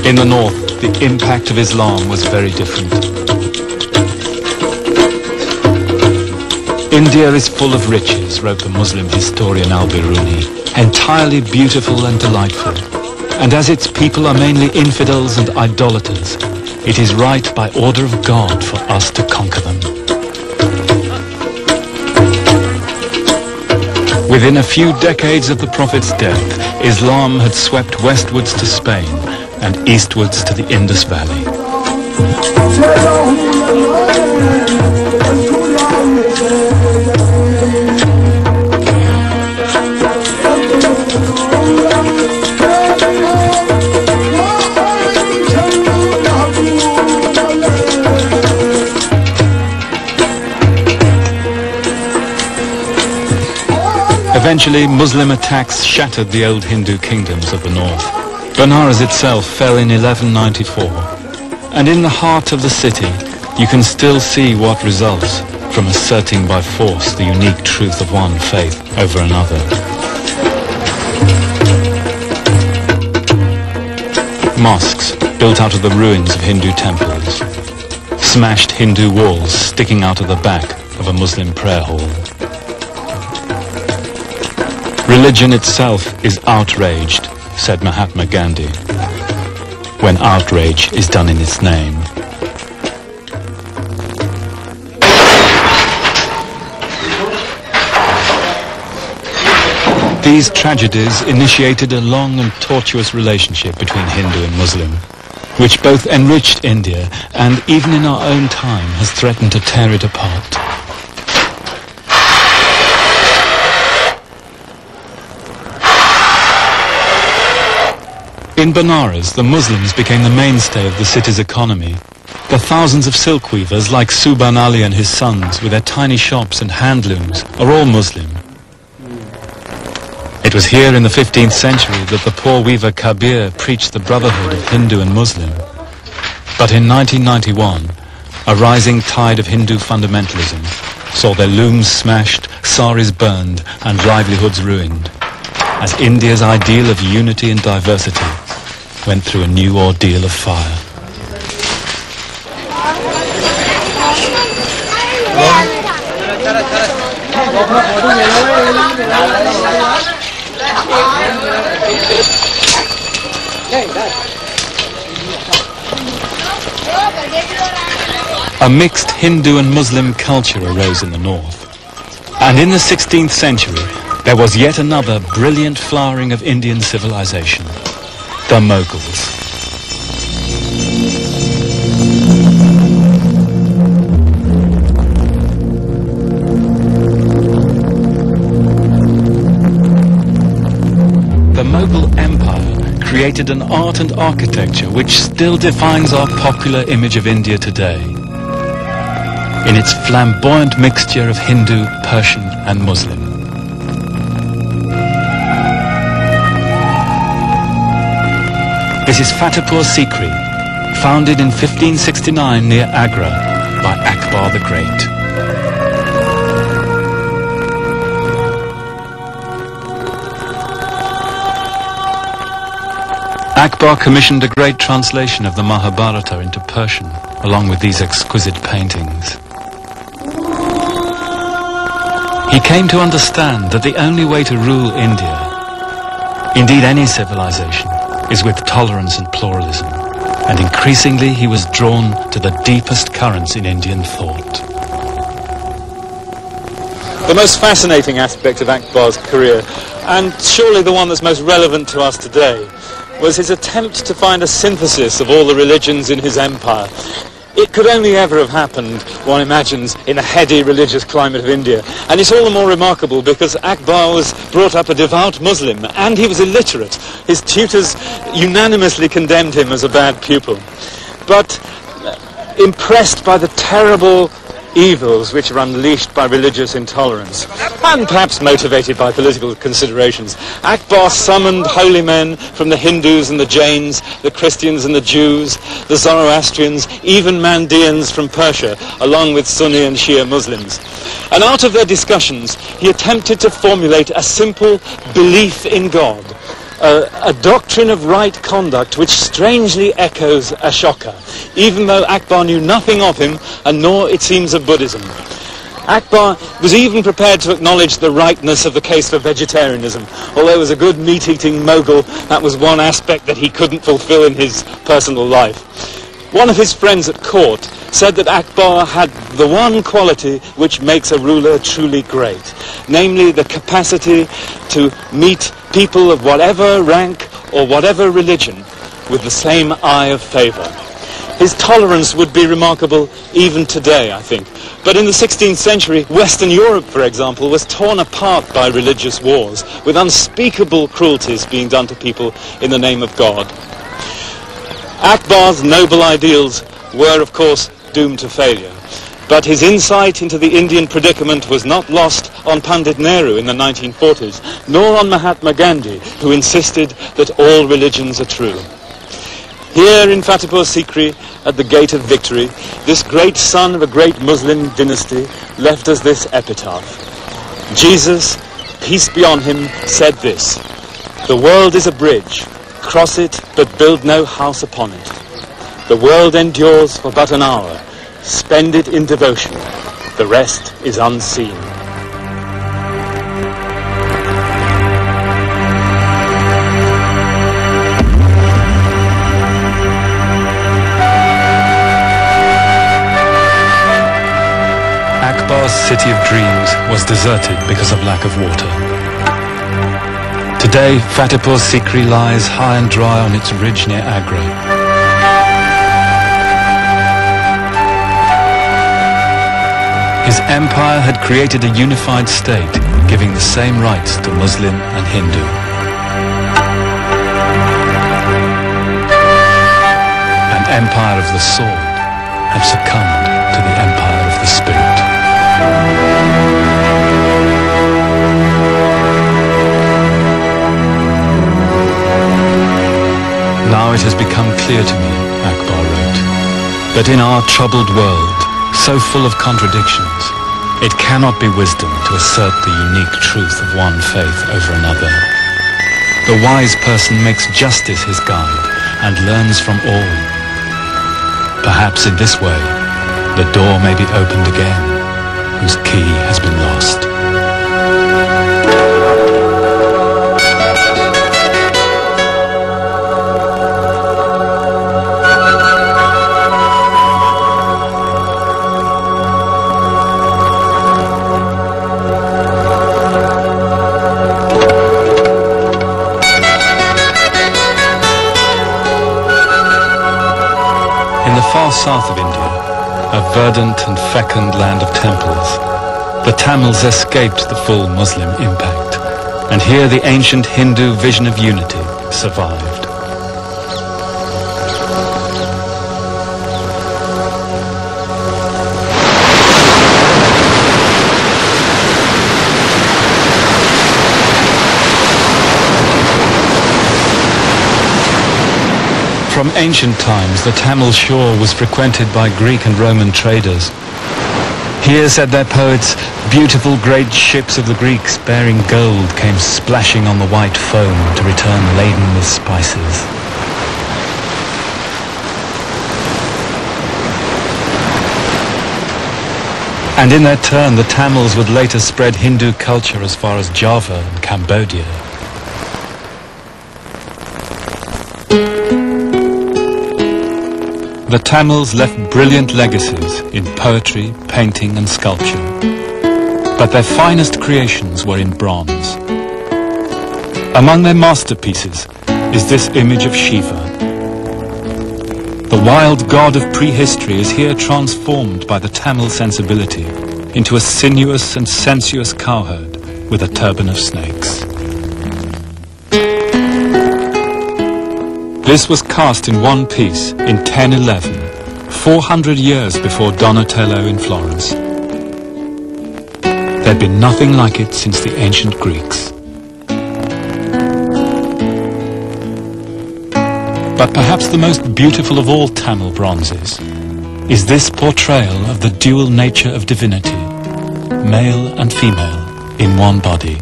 In the north, the impact of Islam was very different. India is full of riches, wrote the Muslim historian Al-Biruni, entirely beautiful and delightful. And as its people are mainly infidels and idolaters, it is right by order of God for us to conquer them. Within a few decades of the Prophet's death, Islam had swept westwards to Spain and eastwards to the Indus Valley. Eventually, Muslim attacks shattered the old Hindu kingdoms of the north. Benares itself fell in 1194, and in the heart of the city, you can still see what results from asserting by force the unique truth of one faith over another. Mosques built out of the ruins of Hindu temples, smashed Hindu walls sticking out of the back of a Muslim prayer hall. Religion itself is outraged, said Mahatma Gandhi, when outrage is done in its name. These tragedies initiated a long and tortuous relationship between Hindu and Muslim, which both enriched India and, even in our own time, has threatened to tear it apart. In Benares, the Muslims became the mainstay of the city's economy. The thousands of silk weavers like Subhan Ali and his sons, with their tiny shops and handlooms, are all Muslim. It was here in the 15th century that the poor weaver Kabir preached the brotherhood of Hindu and Muslim. But in 1991, a rising tide of Hindu fundamentalism saw their looms smashed, saris burned, and livelihoods ruined, as India's ideal of unity and diversity went through a new ordeal of fire. A mixed Hindu and Muslim culture arose in the north. And in the 16th century, there was yet another brilliant flowering of Indian civilization, the Mughals. The Mughal Empire created an art and architecture which still defines our popular image of India today, in its flamboyant mixture of Hindu, Persian and Muslim. This is Fatehpur Sikri, founded in 1569 near Agra by Akbar the Great. Akbar commissioned a great translation of the Mahabharata into Persian, along with these exquisite paintings. He came to understand that the only way to rule India, indeed any civilization, is with tolerance and pluralism, and increasingly he was drawn to the deepest currents in Indian thought. The most fascinating aspect of Akbar's career, and surely the one that's most relevant to us today, was his attempt to find a synthesis of all the religions in his empire. It could only ever have happened, one imagines, in the heady religious climate of India. And it's all the more remarkable because Akbar was brought up a devout Muslim and he was illiterate. His tutors unanimously condemned him as a bad pupil. But impressed by the terrible evils which are unleashed by religious intolerance, and perhaps motivated by political considerations, Akbar summoned holy men from the Hindus and the Jains, the Christians and the Jews, the Zoroastrians, even Mandeans from Persia, along with Sunni and Shia Muslims. And out of their discussions, he attempted to formulate a simple belief in God, a doctrine of right conduct which strangely echoes Ashoka, even though Akbar knew nothing of him, and nor, it seems, of Buddhism. Akbar was even prepared to acknowledge the rightness of the case for vegetarianism. Although as a good meat-eating mogul, that was one aspect that he couldn't fulfill in his personal life. One of his friends at court said that Akbar had the one quality which makes a ruler truly great, namely the capacity to meet people of whatever rank or whatever religion with the same eye of favour. His tolerance would be remarkable even today, I think. But in the 16th century, Western Europe, for example, was torn apart by religious wars, with unspeakable cruelties being done to people in the name of God. Akbar's noble ideals were, of course, doomed to failure. But his insight into the Indian predicament was not lost on Pandit Nehru in the 1940s, nor on Mahatma Gandhi, who insisted that all religions are true. Here in Fatehpur Sikri, at the Gate of Victory, this great son of a great Muslim dynasty left us this epitaph. Jesus, peace be on him, said this: "The world is a bridge. Cross it, but build no house upon it. The world endures for but an hour. Spend it in devotion. The rest is unseen." Akbar's city of dreams was deserted because of lack of water. Today, Fatehpur Sikri lies high and dry on its ridge near Agra. His empire had created a unified state, giving the same rights to Muslim and Hindu. An empire of the sword had succumbed to the empire of the spirit. Now it has become clear to me, Akbar wrote, that in our troubled world, so full of contradictions, it cannot be wisdom to assert the unique truth of one faith over another. The wise person makes justice his guide and learns from all. Perhaps in this way, the door may be opened again, whose key has been lost. In the far south of India, a verdant and fecund land of temples, the Tamils escaped the full Muslim impact, and here the ancient Hindu vision of unity survived. From ancient times, the Tamil shore was frequented by Greek and Roman traders. Here, said their poets, beautiful great ships of the Greeks bearing gold came splashing on the white foam to return laden with spices. And in their turn, the Tamils would later spread Hindu culture as far as Java and Cambodia. The Tamils left brilliant legacies in poetry, painting and sculpture. But their finest creations were in bronze. Among their masterpieces is this image of Shiva. The wild god of prehistory is here transformed by the Tamil sensibility into a sinuous and sensuous cowherd with a turban of snakes. This was cast in one piece in 1011, 400 years before Donatello in Florence. There'd been nothing like it since the ancient Greeks. But perhaps the most beautiful of all Tamil bronzes is this portrayal of the dual nature of divinity, male and female, in one body.